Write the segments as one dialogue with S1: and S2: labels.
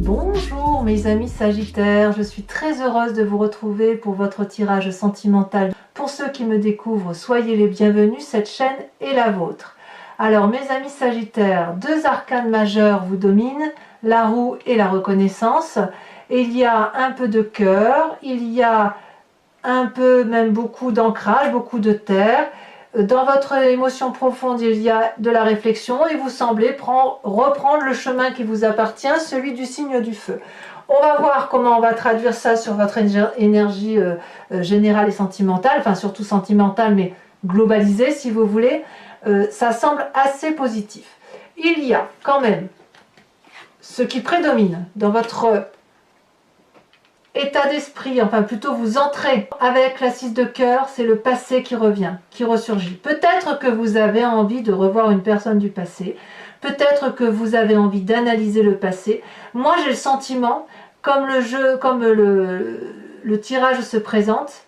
S1: Bonjour mes amis Sagittaires, je suis très heureuse de vous retrouver pour votre tirage sentimental. Pour ceux qui me découvrent, soyez les bienvenus, cette chaîne est la vôtre. Alors mes amis Sagittaires, deux arcanes majeurs vous dominent, la roue et la reconnaissance. Et il y a un peu de cœur, il y a un peu, même beaucoup d'ancrage, beaucoup de terre. Dans votre émotion profonde, il y a de la réflexion et vous semblez reprendre le chemin qui vous appartient, celui du signe du feu. On va voir comment on va traduire ça sur votre énergie générale et sentimentale, enfin surtout sentimentale, mais globalisée si vous voulez. Ça semble assez positif. Il y a quand même ce qui prédomine dans votre état d'esprit, enfin plutôt vous entrez avec la 6 de cœur, c'est le passé qui revient, qui ressurgit. Peut-être que vous avez envie de revoir une personne du passé, peut-être que vous avez envie d'analyser le passé. Moi j'ai le sentiment, comme le tirage se présente,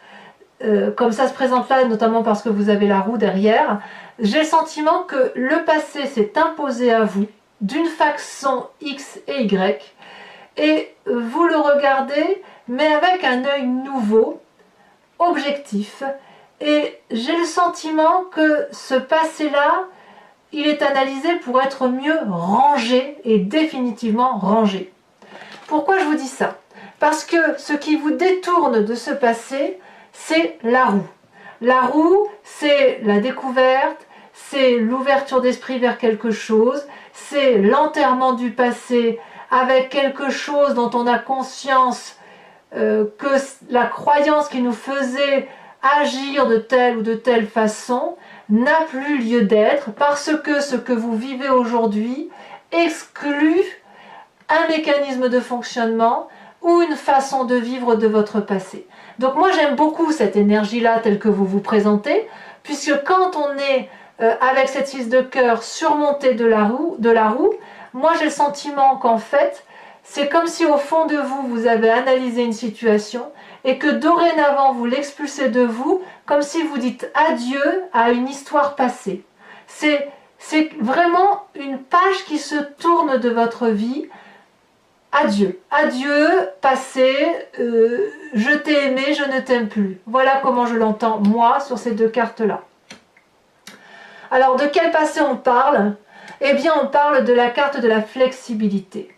S1: comme ça se présente là, notamment parce que vous avez la roue derrière, j'ai le sentiment que le passé s'est imposé à vous d'une façon X et Y, et vous le regardez, mais avec un œil nouveau, objectif. Et j'ai le sentiment que ce passé-là, il est analysé pour être mieux rangé et définitivement rangé. Pourquoi je vous dis ça? Parce que ce qui vous détourne de ce passé, c'est la roue. La roue, c'est la découverte, c'est l'ouverture d'esprit vers quelque chose, c'est l'enterrement du passé avec quelque chose dont on a conscience que la croyance qui nous faisait agir de telle ou de telle façon n'a plus lieu d'être parce que ce que vous vivez aujourd'hui exclut un mécanisme de fonctionnement ou une façon de vivre de votre passé. Donc moi j'aime beaucoup cette énergie-là telle que vous vous présentez, puisque quand on est avec cette 6 de cœur surmontée de la roue, moi j'ai le sentiment qu'en fait, c'est comme si au fond de vous, vous avez analysé une situation et que dorénavant vous l'expulsez de vous, comme si vous dites adieu à une histoire passée. C'est vraiment une page qui se tourne de votre vie. Adieu, adieu, passé, je t'ai aimé, je ne t'aime plus. Voilà comment je l'entends, moi, sur ces deux cartes-là. Alors, de quel passé on parle? Eh bien, on parle de la carte de la flexibilité.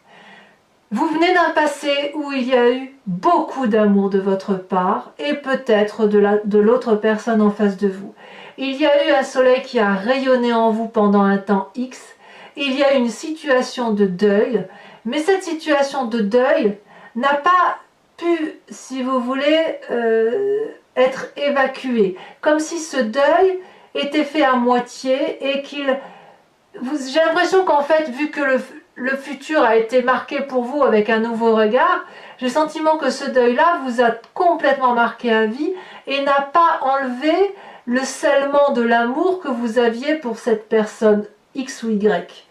S1: Vous venez d'un passé où il y a eu beaucoup d'amour de votre part et peut-être de l'autre personne en face de vous. Il y a eu un soleil qui a rayonné en vous pendant un temps X. Il y a eu une situation de deuil, mais cette situation de deuil n'a pas pu, si vous voulez, être évacuée. Comme si ce deuil était fait à moitié et qu'il... J'ai l'impression qu'en fait, vu que le futur a été marqué pour vous avec un nouveau regard, j'ai le sentiment que ce deuil-là vous a complètement marqué à vie et n'a pas enlevé le scellement de l'amour que vous aviez pour cette personne X ou Y.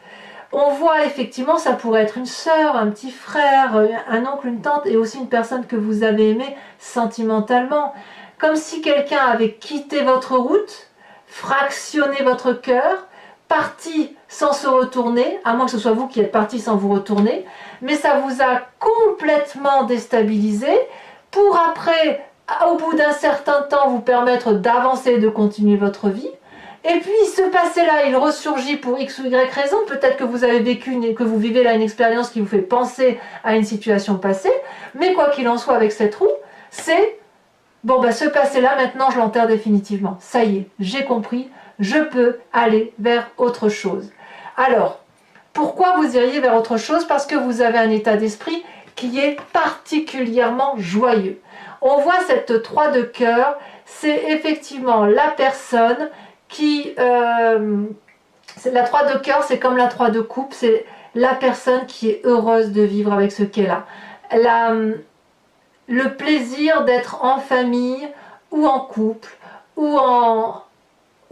S1: On voit effectivement, ça pourrait être une sœur, un petit frère, un oncle, une tante et aussi une personne que vous avez aimée sentimentalement. Comme si quelqu'un avait quitté votre route, fractionné votre cœur, parti sans se retourner, à moins que ce soit vous qui êtes parti sans vous retourner, mais ça vous a complètement déstabilisé pour après, au bout d'un certain temps, vous permettre d'avancer et de continuer votre vie. Et puis ce passé-là, il ressurgit pour X ou Y raison. Peut-être que vous avez vécu, que vous vivez là une expérience qui vous fait penser à une situation passée, mais quoi qu'il en soit avec cette roue, c'est bon, bah, ce passé-là, maintenant je l'enterre définitivement. Ça y est, j'ai compris, je peux aller vers autre chose. Alors, pourquoi vous iriez vers autre chose? Parce que vous avez un état d'esprit qui est particulièrement joyeux. On voit cette 3 de cœur, c'est effectivement la personne qui... la 3 de cœur, c'est comme la 3 de coupe, c'est la personne qui est heureuse de vivre avec ce qu'elle a. Le plaisir d'être en famille, ou en couple, ou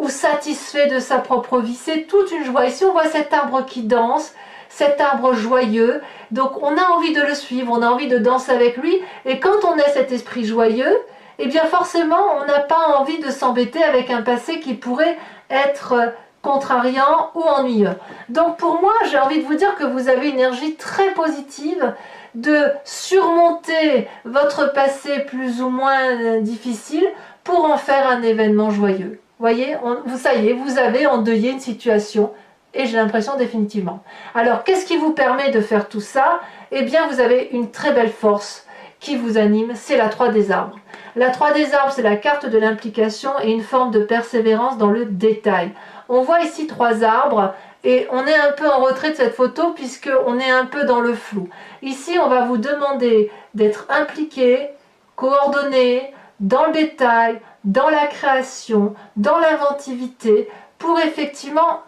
S1: satisfait de sa propre vie, c'est toute une joie. Ici on voit cet arbre qui danse, cet arbre joyeux, donc on a envie de le suivre, on a envie de danser avec lui, et quand on a cet esprit joyeux, eh bien forcément on n'a pas envie de s'embêter avec un passé qui pourrait être contrariant ou ennuyeux. Donc pour moi, j'ai envie de vous dire que vous avez une énergie très positive de surmonter votre passé plus ou moins difficile pour en faire un événement joyeux. Voyez, ça y est, vous avez endeuillé une situation et j'ai l'impression définitivement. Alors, qu'est-ce qui vous permet de faire tout ça? Eh bien, vous avez une très belle force qui vous anime, c'est la 3 des arbres. La 3 des arbres, c'est la carte de l'implication et une forme de persévérance dans le détail. On voit ici 3 arbres et on est un peu en retrait de cette photo puisqu'on est un peu dans le flou. Ici, on va vous demander d'être impliqué, coordonné, dans le détail, dans la création, dans l'inventivité, pour effectivement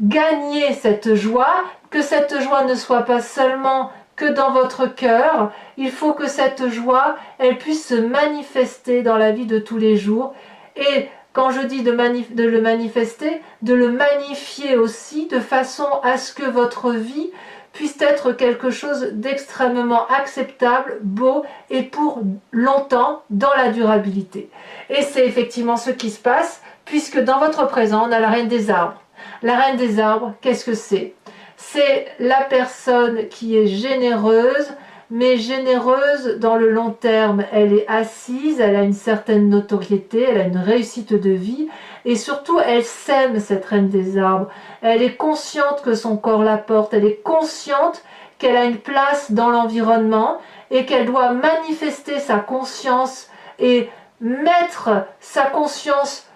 S1: gagner cette joie, que cette joie ne soit pas seulement que dans votre cœur, il faut que cette joie, elle puisse se manifester dans la vie de tous les jours. Et quand je dis de le manifester, de le magnifier aussi, de façon à ce que votre vie puisse être quelque chose d'extrêmement acceptable, beau et pour longtemps dans la durabilité. Et c'est effectivement ce qui se passe, puisque dans votre présent, on a la reine des arbres. La reine des arbres, qu'est-ce que c'est? C'est la personne qui est généreuse, mais généreuse dans le long terme. Elle est assise, elle a une certaine notoriété, elle a une réussite de vie, et surtout elle sème, cette reine des arbres. Elle est consciente que son corps la porte, elle est consciente qu'elle a une place dans l'environnement et qu'elle doit manifester sa conscience et mettre sa conscience,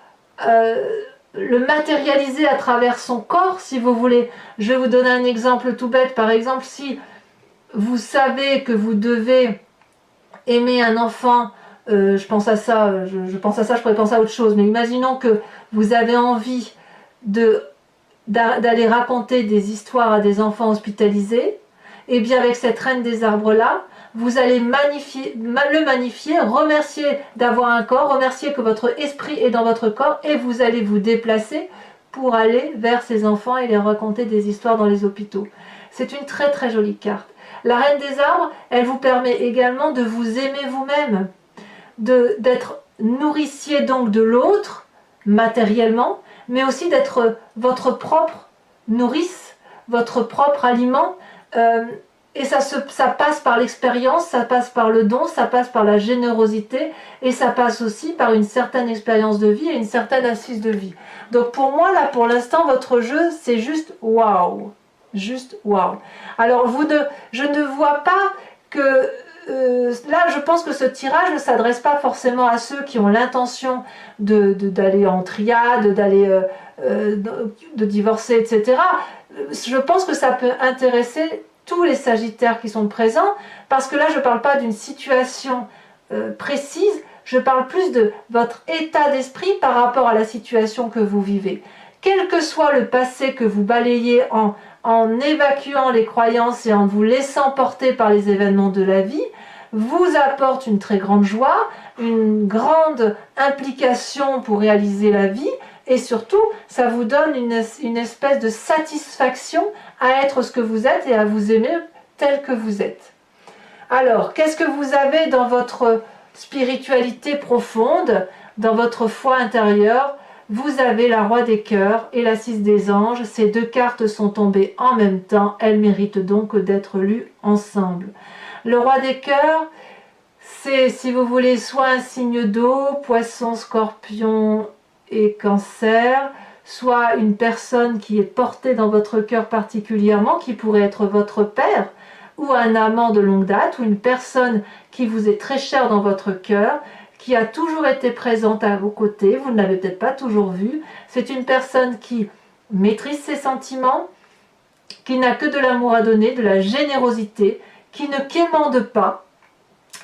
S1: le matérialiser à travers son corps, si vous voulez. Je vais vous donner un exemple tout bête. Par exemple, si vous savez que vous devez aimer un enfant, je pense à ça, je pourrais penser à autre chose, mais imaginons que vous avez envie d'aller raconter des histoires à des enfants hospitalisés, et bien avec cette reine des arbres-là, vous allez le magnifier, remercier d'avoir un corps, remercier que votre esprit est dans votre corps, et vous allez vous déplacer pour aller vers ces enfants et les raconter des histoires dans les hôpitaux. C'est une très très jolie carte. La reine des arbres, elle vous permet également de vous aimer vous-même, d'être nourricier donc de l'autre, matériellement, mais aussi d'être votre propre nourrice, votre propre aliment. Et ça passe par l'expérience, ça passe par le don, ça passe par la générosité, et ça passe aussi par une certaine expérience de vie et une certaine assise de vie. Donc pour moi, là, pour l'instant, votre jeu, c'est juste waouh. Juste waouh. Alors, je ne vois pas que... là, je pense que ce tirage ne s'adresse pas forcément à ceux qui ont l'intention d'aller en triade, de divorcer, etc. Je pense que ça peut intéresser tous les Sagittaires qui sont présents, parce que là, je ne parle pas d'une situation précise, je parle plus de votre état d'esprit par rapport à la situation que vous vivez. Quel que soit le passé que vous balayez en évacuant les croyances et en vous laissant porter par les événements de la vie, vous apporte une très grande joie, une grande implication pour réaliser la vie, et surtout, ça vous donne une espèce de satisfaction à être ce que vous êtes et à vous aimer tel que vous êtes. Alors, qu'est-ce que vous avez dans votre spiritualité profonde, dans votre foi intérieure? Vous avez la Roi des cœurs et la 6 des anges. Ces deux cartes sont tombées en même temps. Elles méritent donc d'être lues ensemble. Le Roi des cœurs, c'est, si vous voulez, soit un signe d'eau, poisson, scorpion et cancer, soit une personne qui est portée dans votre cœur particulièrement, qui pourrait être votre père, ou un amant de longue date, ou une personne qui vous est très chère dans votre cœur, qui a toujours été présente à vos côtés, vous ne l'avez peut-être pas toujours vue. C'est une personne qui maîtrise ses sentiments, qui n'a que de l'amour à donner, de la générosité, qui ne quémande pas,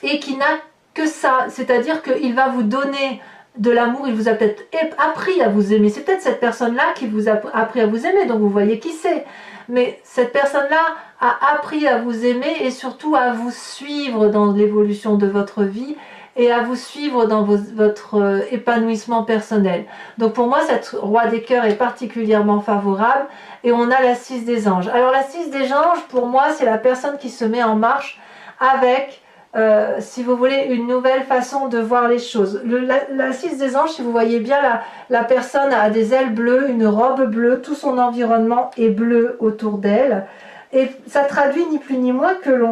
S1: et qui n'a que ça, c'est-à-dire qu'il va vous donner de l'amour, il vous a peut-être appris à vous aimer, c'est peut-être cette personne-là qui vous a appris à vous aimer, donc vous voyez qui c'est, mais cette personne-là a appris à vous aimer et surtout à vous suivre dans l'évolution de votre vie et à vous suivre dans votre épanouissement personnel. Donc pour moi, cette Roi des cœurs est particulièrement favorable, et on a la 6 des anges. Alors la 6 des anges, pour moi, c'est la personne qui se met en marche avec si vous voulez, une nouvelle façon de voir les choses. La 6 des anges, si vous voyez bien, la personne a des ailes bleues, une robe bleue, tout son environnement est bleu autour d'elle. Et ça traduit ni plus ni moins que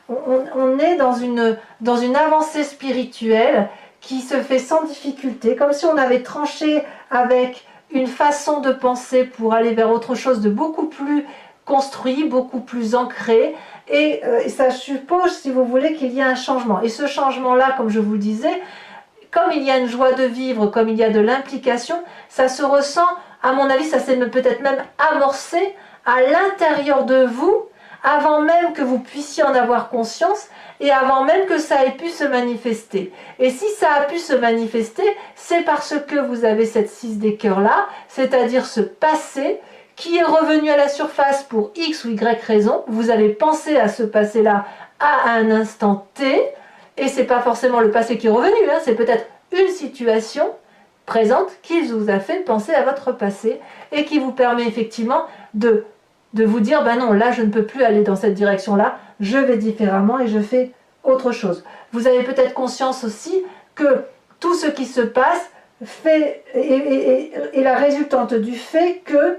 S1: on est dans une avancée spirituelle qui se fait sans difficulté, comme si on avait tranché avec une façon de penser pour aller vers autre chose de beaucoup plus construit, beaucoup plus ancré, et ça suppose, si vous voulez, qu'il y a un changement. Et ce changement-là, comme je vous le disais, comme il y a une joie de vivre, comme il y a de l'implication, ça se ressent, à mon avis, ça s'est peut-être même amorcé à l'intérieur de vous, avant même que vous puissiez en avoir conscience, et avant même que ça ait pu se manifester. Et si ça a pu se manifester, c'est parce que vous avez cette 6 des cœurs là, c'est-à-dire ce passé qui est revenu à la surface pour X ou Y raison. Vous avez pensé à ce passé-là à un instant T, et c'est pas forcément le passé qui est revenu, hein, c'est peut-être une situation présente qui vous a fait penser à votre passé, et qui vous permet effectivement de vous dire, ben non, là je ne peux plus aller dans cette direction-là, je vais différemment et je fais autre chose. Vous avez peut-être conscience aussi que tout ce qui se passe est la résultante du fait que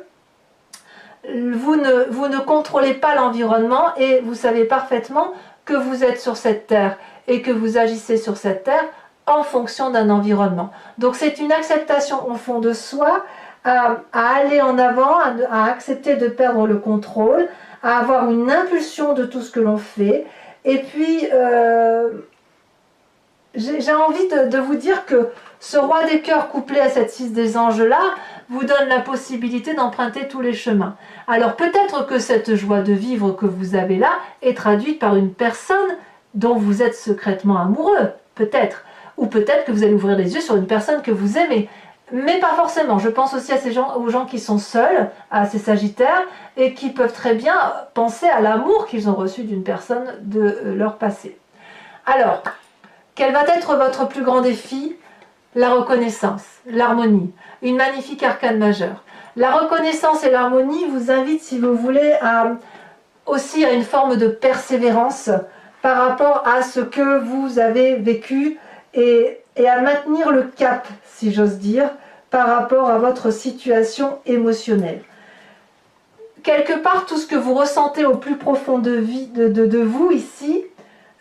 S1: vous ne contrôlez pas l'environnement, et vous savez parfaitement que vous êtes sur cette terre et que vous agissez sur cette terre en fonction d'un environnement. Donc c'est une acceptation au fond de soi, à aller en avant, à accepter de perdre le contrôle, à avoir une impulsion de tout ce que l'on fait. Et puis, j'ai envie de vous dire que ce roi des cœurs couplé à cette 6 des anges-là vous donne la possibilité d'emprunter tous les chemins. Alors peut-être que cette joie de vivre que vous avez là est traduite par une personne dont vous êtes secrètement amoureux, peut-être. Ou peut-être que vous allez ouvrir les yeux sur une personne que vous aimez. Mais pas forcément. Je pense aussi à aux gens qui sont seuls, à ces sagittaires, et qui peuvent très bien penser à l'amour qu'ils ont reçu d'une personne de leur passé. Alors, quel va être votre plus grand défi? La reconnaissance, l'harmonie, une magnifique arcane majeure. La reconnaissance et l'harmonie vous invitent, si vous voulez, aussi à une forme de persévérance par rapport à ce que vous avez vécu, et à maintenir le cap, si j'ose dire, par rapport à votre situation émotionnelle. Quelque part, tout ce que vous ressentez au plus profond de vous ici,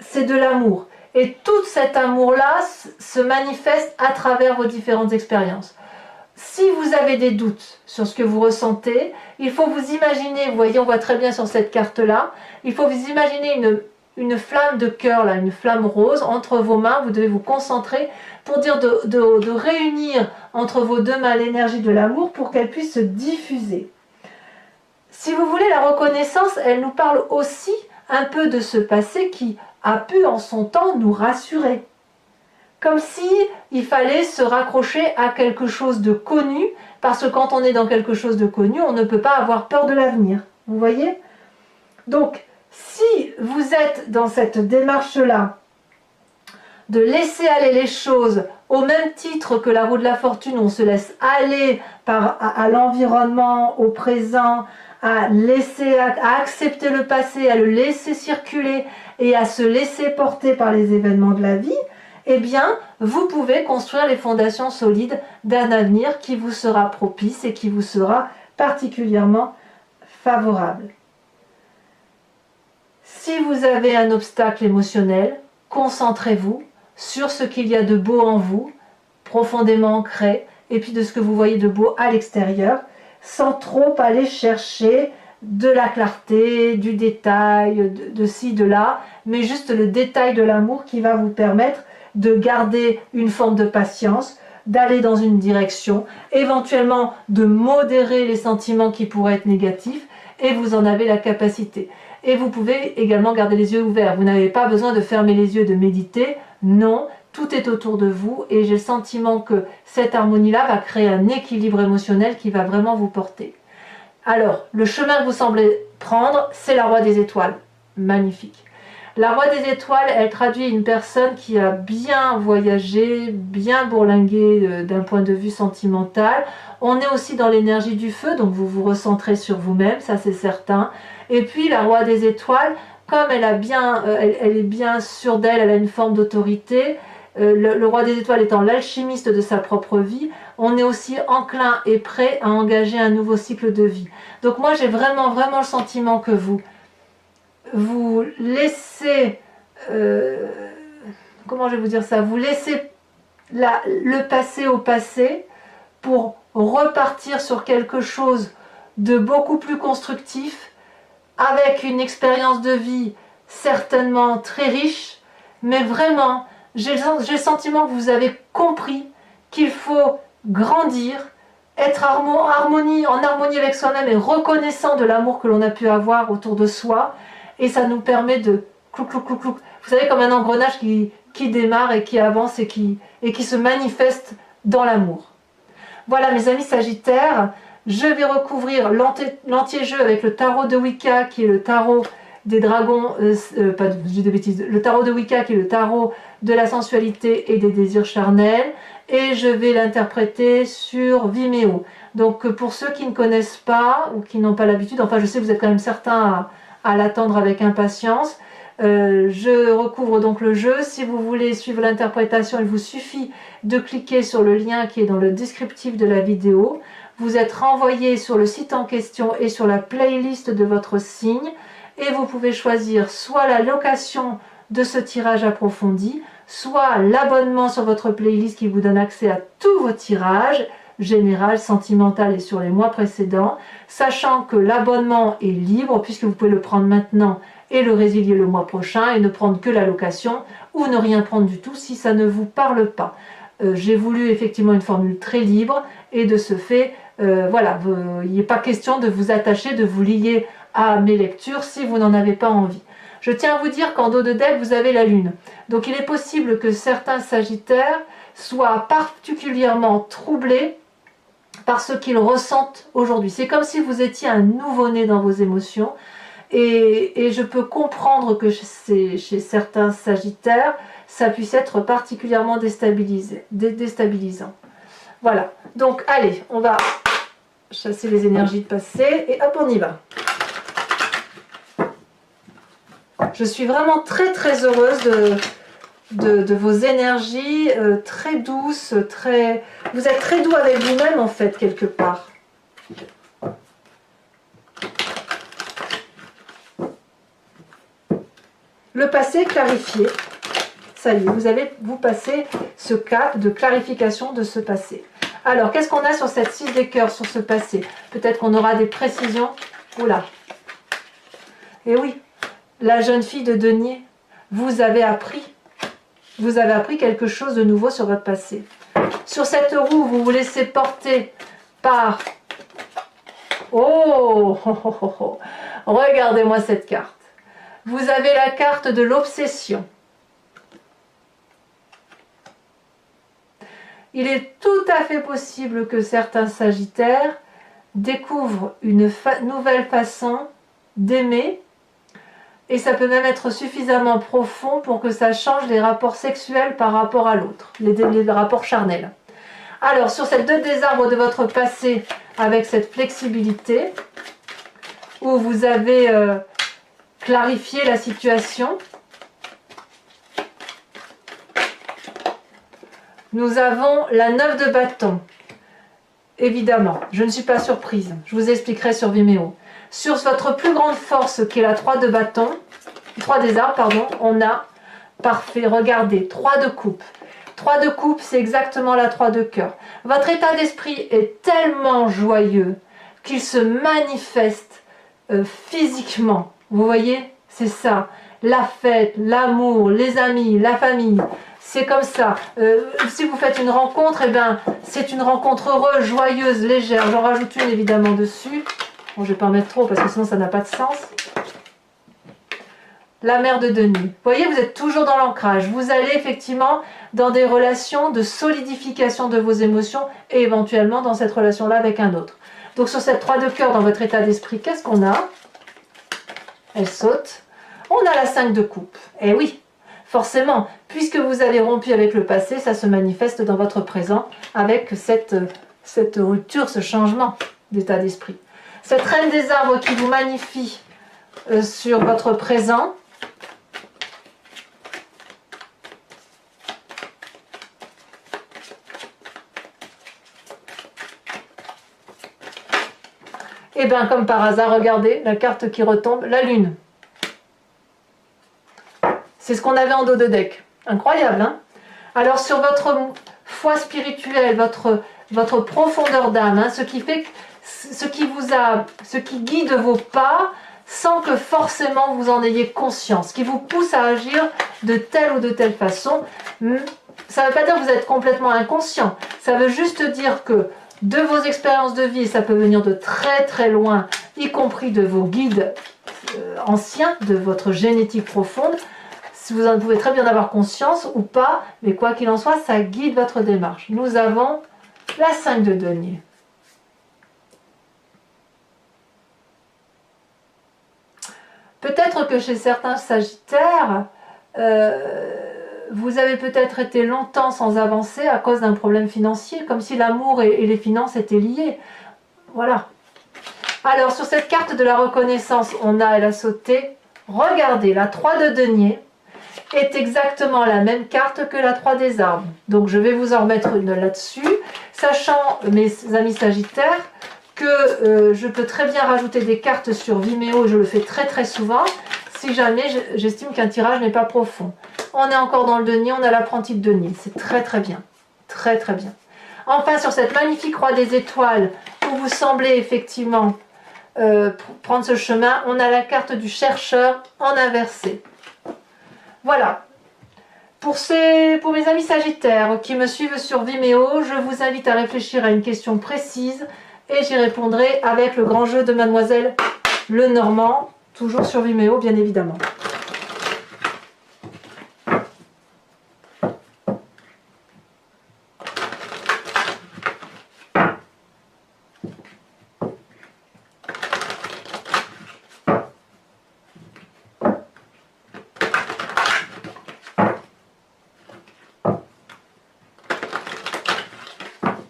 S1: c'est de l'amour. Et tout cet amour-là se manifeste à travers vos différentes expériences. Si vous avez des doutes sur ce que vous ressentez, il faut vous imaginer, vous voyez, on voit très bien sur cette carte-là, il faut vous imaginer une flamme de cœur, là, une flamme rose entre vos mains. Vous devez vous concentrer pour dire de réunir entre vos deux mains l'énergie de l'amour pour qu'elle puisse se diffuser. Si vous voulez, la reconnaissance, elle nous parle aussi un peu de ce passé qui a pu en son temps nous rassurer. Comme si il fallait se raccrocher à quelque chose de connu, parce que quand on est dans quelque chose de connu, on ne peut pas avoir peur de l'avenir. Vous voyez? Donc, si vous êtes dans cette démarche-là, de laisser aller les choses au même titre que la roue de la fortune, on se laisse aller à l'environnement, au présent, à accepter le passé, à le laisser circuler et à se laisser porter par les événements de la vie, eh bien, vous pouvez construire les fondations solides d'un avenir qui vous sera propice et qui vous sera particulièrement favorable. Si vous avez un obstacle émotionnel, concentrez-vous sur ce qu'il y a de beau en vous, profondément ancré, et puis de ce que vous voyez de beau à l'extérieur, sans trop aller chercher de la clarté, du détail, de ci, de là, mais juste le détail de l'amour qui va vous permettre de garder une forme de patience, d'aller dans une direction, éventuellement de modérer les sentiments qui pourraient être négatifs, et vous en avez la capacité. Et vous pouvez également garder les yeux ouverts. Vous n'avez pas besoin de fermer les yeux et de méditer. Non, tout est autour de vous, et j'ai le sentiment que cette harmonie-là va créer un équilibre émotionnel qui va vraiment vous porter. Alors, le chemin que vous semblez prendre, c'est la Roi des étoiles. Magnifique. La Roi des étoiles, elle traduit une personne qui a bien voyagé, bien bourlingué d'un point de vue sentimental. On est aussi dans l'énergie du feu, donc vous vous recentrez sur vous-même, ça c'est certain. Et puis la Roi des étoiles comme elle est bien sûre d'elle, elle a une forme d'autorité, le roi des étoiles étant l'alchimiste de sa propre vie, on est aussi enclin et prêt à engager un nouveau cycle de vie. Donc moi j'ai vraiment le sentiment que vous laissez, comment je vais vous dire ça, vous laissez le passé au passé pour repartir sur quelque chose de beaucoup plus constructif, avec une expérience de vie certainement très riche, mais vraiment, j'ai le sentiment que vous avez compris qu'il faut grandir, être en harmonie avec soi-même et reconnaissant de l'amour que l'on a pu avoir autour de soi, et ça nous permet de clouc, clouc, clouc, clouc. Vous savez, comme un engrenage qui démarre et qui avance et qui se manifeste dans l'amour. Voilà mes amis Sagittaires, je vais recouvrir l'anti-jeu avec le tarot de Wicca qui est le tarot des dragons, pas de bêtises, le tarot de Wicca qui est le tarot de la sensualité et des désirs charnels, et je vais l'interpréter sur Vimeo. Donc pour ceux qui ne connaissent pas ou qui n'ont pas l'habitude, enfin je sais que vous êtes quand même certains à l'attendre avec impatience, je recouvre donc le jeu. Si vous voulez suivre l'interprétation, il vous suffit de cliquer sur le lien qui est dans le descriptif de la vidéo. Vous êtes renvoyé sur le site en question et sur la playlist de votre signe, et vous pouvez choisir soit la location de ce tirage approfondi, soit l'abonnement sur votre playlist qui vous donne accès à tous vos tirages, général, sentimental et sur les mois précédents, sachant que l'abonnement est libre puisque vous pouvez le prendre maintenant et le résilier le mois prochain et ne prendre que la location ou ne rien prendre du tout si ça ne vous parle pas. J'ai voulu effectivement une formule très libre et de ce fait, voilà, il n'est pas question de vous attacher, de vous lier à mes lectures si vous n'en avez pas envie. Je tiens à vous dire qu'en dos de deck, vous avez la Lune. Donc il est possible que certains Sagittaires soient particulièrement troublés par ce qu'ils ressentent aujourd'hui. C'est comme si vous étiez un nouveau-né dans vos émotions. Et je peux comprendre que chez certains Sagittaires, ça puisse être particulièrement déstabilisant. Voilà. Donc allez, on va chasser les énergies de passé et hop, on y va. Je suis vraiment très heureuse de vos énergies, très douces, vous êtes très doux avec vous-même en fait, quelque part. Le passé clarifié, ça y est, vous passez ce cap de clarification de ce passé. Alors, qu'est-ce qu'on a sur cette 6 des cœurs, sur ce passé? Peut-être qu'on aura des précisions. Oula. Et oui, la jeune fille de denier, vous avez appris quelque chose de nouveau sur votre passé. Sur cette roue, vous vous laissez porter par... Oh, oh, oh, oh, oh. Regardez-moi cette carte. Vous avez la carte de l'obsession. Il est tout à fait possible que certains Sagittaires découvrent une nouvelle façon d'aimer, et ça peut même être suffisamment profond pour que ça change les rapports sexuels par rapport à l'autre, les rapports charnels. Alors, sur cette 2 des arbres de votre passé, avec cette flexibilité, où vous avez clarifié la situation, nous avons la 9 de bâton. Évidemment, je ne suis pas surprise, je vous expliquerai sur Vimeo. Sur votre plus grande force, qui est la 3 de bâton, 3 des arbres, pardon, on a, parfait, regardez, 3 de coupe. 3 de coupe, c'est exactement la 3 de cœur. Votre état d'esprit est tellement joyeux qu'il se manifeste physiquement. Vous voyez, c'est ça. La fête, l'amour, les amis, la famille. C'est comme ça. Si vous faites une rencontre, eh ben, c'est une rencontre heureuse, joyeuse, légère. J'en rajoute une évidemment dessus. Bon, je ne vais pas en mettre trop parce que sinon ça n'a pas de sens. La mère de Denis. Vous voyez, vous êtes toujours dans l'ancrage. Vous allez effectivement dans des relations de solidification de vos émotions et éventuellement dans cette relation-là avec un autre. Donc sur cette 3 de cœur dans votre état d'esprit, qu'est-ce qu'on a? Elle saute. On a la 5 de coupe. Eh oui, forcément, puisque vous avez rompu avec le passé, ça se manifeste dans votre présent avec cette rupture, ce changement d'état d'esprit. Cette reine des arbres qui vous magnifie sur votre présent. Et bien comme par hasard, regardez la carte qui retombe, la lune. C'est ce qu'on avait en dos de deck. Incroyable, hein? Alors sur votre foi spirituelle, votre profondeur d'âme, hein, ce qui guide vos pas sans que forcément vous en ayez conscience, qui vous pousse à agir de telle ou de telle façon. Ça ne veut pas dire que vous êtes complètement inconscient. Ça veut juste dire que de vos expériences de vie, ça peut venir de très très loin, y compris de vos guides anciens, de votre génétique profonde. Vous en pouvez très bien avoir conscience ou pas, mais quoi qu'il en soit, ça guide votre démarche. Nous avons la 5 de denier. Peut-être que chez certains sagittaires, vous avez peut-être été longtemps sans avancer à cause d'un problème financier, comme si l'amour et les finances étaient liés. Voilà. Alors, sur cette carte de la reconnaissance, elle a sauté. Regardez, la 3 de denier est exactement la même carte que la 3 des arbres. Donc, je vais vous en remettre une là-dessus, sachant, mes amis sagittaires, que je peux très bien rajouter des cartes sur Vimeo, je le fais très très souvent, si jamais j'estime qu'un tirage n'est pas profond. On est encore dans le denier, on a l'apprenti de denier, c'est très très bien, très très bien. Enfin, sur cette magnifique roi des étoiles, où vous semblez effectivement prendre ce chemin, on a la carte du chercheur en inversé. Voilà. Pour mes amis sagittaires qui me suivent sur Vimeo, je vous invite à réfléchir à une question précise et j'y répondrai avec le grand jeu de Mademoiselle Lenormand, toujours sur Vimeo bien évidemment.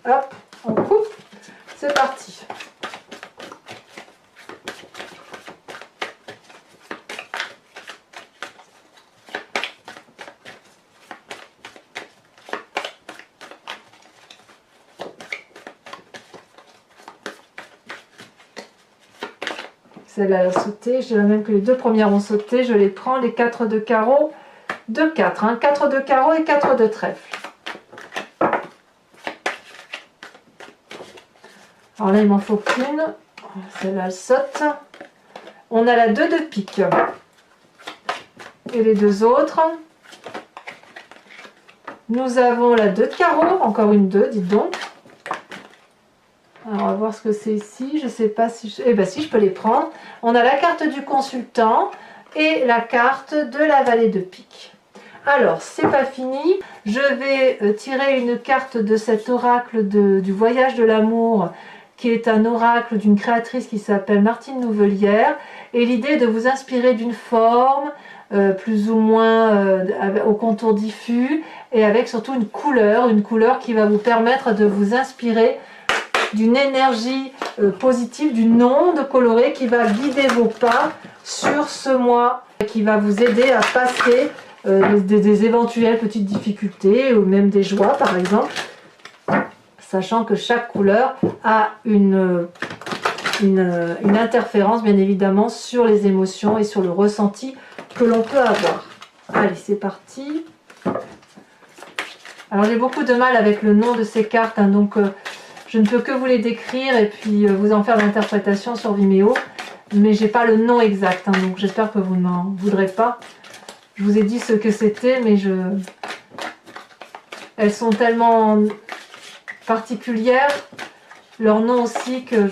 S1: Hop, on coupe, c'est parti. Celle-là a sauté, je dirais même que les deux premières ont sauté, je les prends, les 4 de carreau, 2 4, hein, 4 de carreau et 4 de trèfle. Alors là, il m'en faut qu'une. Celle-là, elle saute. On a la 2 de pique. Et les deux autres. Nous avons la 2 de carreau. Encore une 2, dites donc. Alors, on va voir ce que c'est ici. Je ne sais pas si... Eh bien, si, je peux les prendre. On a la carte du consultant et la carte de la vallée de pique. Alors, c'est pas fini. Je vais tirer une carte de cet oracle du voyage de l'amour, qui est un oracle d'une créatrice qui s'appelle Martine Nouvelière, et l'idée est de vous inspirer d'une forme plus ou moins au contour diffus, et avec surtout une couleur qui va vous permettre de vous inspirer d'une énergie positive, d'une onde colorée qui va guider vos pas sur ce mois, qui va vous aider à passer des éventuelles petites difficultés, ou même des joies par exemple, sachant que chaque couleur a une interférence bien évidemment sur les émotions et sur le ressenti que l'on peut avoir. Allez, c'est parti. Alors j'ai beaucoup de mal avec le nom de ces cartes, hein, donc je ne peux que vous les décrire et puis vous en faire l'interprétation sur Vimeo, mais j'ai pas le nom exact, hein, donc j'espère que vous n'en voudrez pas. Je vous ai dit ce que c'était, mais elles sont tellement particulières, leur nom aussi, que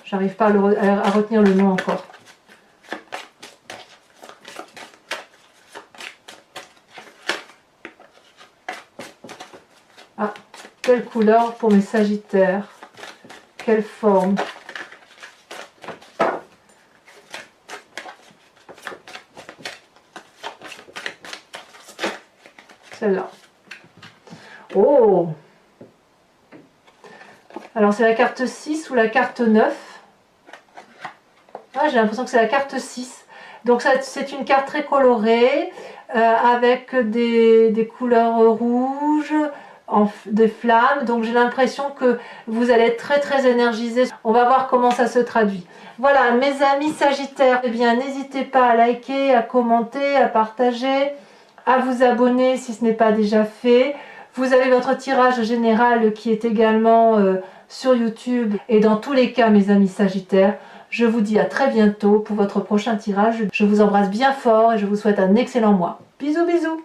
S1: j'arrive pas à retenir le nom encore. Ah, quelle couleur pour mes sagittaires, quelle forme. Celle-là. Oh! Alors c'est la carte 6 ou la carte 9. Ah, j'ai l'impression que c'est la carte 6. Donc c'est une carte très colorée, avec des couleurs rouges, des flammes. Donc j'ai l'impression que vous allez être très très énergisé. On va voir comment ça se traduit. Voilà, mes amis Sagittaires, eh bien n'hésitez pas à liker, à commenter, à partager, à vous abonner si ce n'est pas déjà fait. Vous avez votre tirage général qui est également sur YouTube. Et dans tous les cas, mes amis Sagittaires, je vous dis à très bientôt pour votre prochain tirage. Je vous embrasse bien fort et je vous souhaite un excellent mois. Bisous bisous.